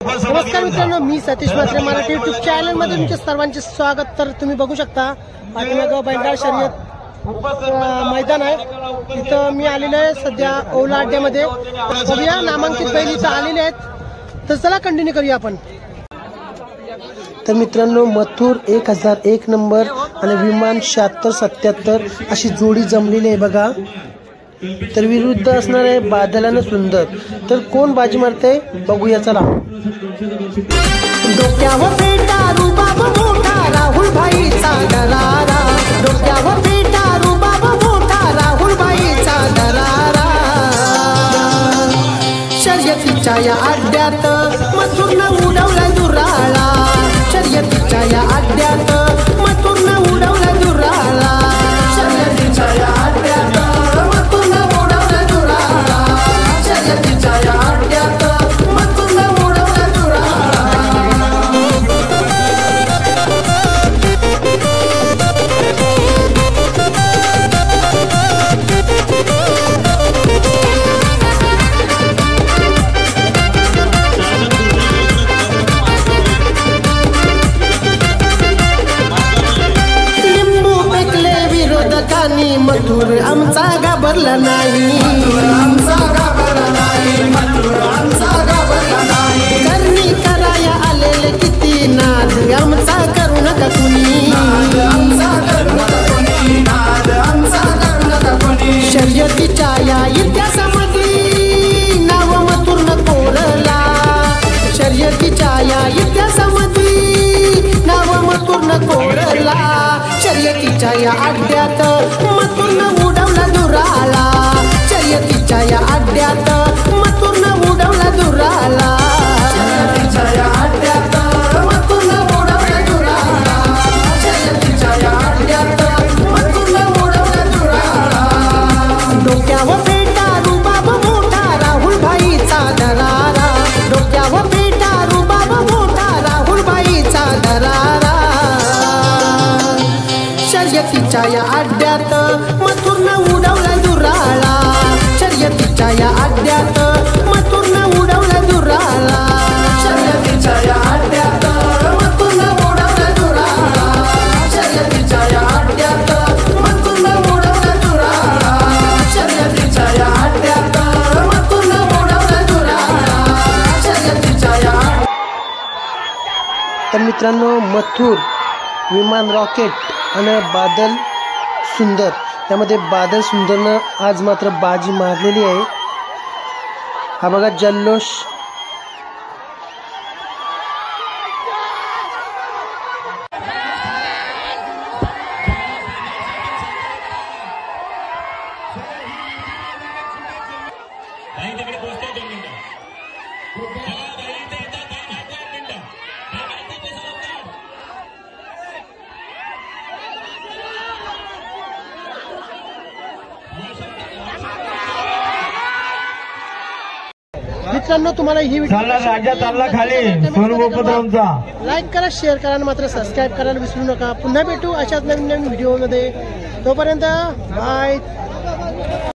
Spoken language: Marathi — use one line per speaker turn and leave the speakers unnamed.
नमस्कार मित्रांनो, मी सतीश म्हात्रे मराठी युट्यूब चॅनल मध्ये तुमचे सर्वांचे स्वागत। तर तुम्ही बघू शकता पाठीमागं बैलगाडा शर्यत मैदान आहे, तिथं मी आलेलो आहे सध्या ओला अड्ड्यामध्ये। बघूया नामांकित बैल इथं आलेले आहेत, तर चला कंटिन्यू करूया आपण। तर मित्रांनो, मथुर 1001 नंबर आणि विमान 7677 अशी जोडी जमलेली आहे बघा। तर विरुद्ध असणार आहे बादलानं सुंदर। तर कोण बाजी मारते बघूया, चला। डोक्यावर पेटा रुबाब मोठा राहुल भाईचा दरारा, डोक्यावर पेटा रुबाब मोठा राहुल भाईचा दरारा। शर्यतीच्या या अड्ड्यात मथुरनं उडवला दुराळा, शर्यतीच्या या अड्ड्यात मथुरनं उडवला दुराळा, शर्यतीच्या या अड्ड्यात मथुरनं उडवला दुराळा, शर्यतीच्या या अड्ड्यात मथुरनं उडवला दुराळा। मथुर आमचा घाबरला नाही, आमचा घाबरला नाही, मथुर आमचा घाबरला नाही। करणी कराया आलेले किती नाद, आमचा करू नका कुणी, आमचा करू नका कुणी, नाद आमचा करू नका कुणी। शर्यतीच्या या इतिहासामध्ये नाव मथुरनं कोरला, शर्यतीच्या या इतिहासामध्ये नाव मथुरनं कोरला। शर्यतीच्या या अड्ड्यात मथुरनं उडवला दुराळा, शर्यतीच्या या अड्ड्यात मथुरनं उडवला दुराळा, शर्यतीच्या या अड्ड्यात मथुरनं उडवला दुराळा, शर्यतीच्या या अड्ड्यात मथुरनं उडवला दुराळा। डोक्यावर पेटा रुबाब मोठा राहुल भाईचा दरारा, डोक्यावर पेटा रुबाब मोठा राहुल भाईचा दरारा। शर्यतीच्या या अड्ड्यात मथुरनं उडवला दुराळा, शर्यतीच्या या अड्ड्यात मथुरनं उडवला दुराळा, शर्यतीच्या या अड्ड्यात मथुरनं उडवला दुराळा, शर्यतीच्या या अड्ड्यात मथुरनं उडवला दुराळा, शर्यतीच्या या अड्ड्यात मथुरनं उडवला दुराळा, शर्यतीच्या या। तर मित्रांनो, मथुर, विमान रॉकेट आणि बादल सुंदर, त्यामध्ये बादल सुंदरनं आज मात्र बाजी मारलेली आहे। हा बघा जल्लोष। मित्रांनो, तुम्हाला ही व्हिडिओ लाईक करा, शेअर करा आणि मात्र सबस्क्राईब करायला विसरू नका। पुन्हा भेटू अशाच नवीन नवीन व्हिडिओमध्ये, तोपर्यंत बाय।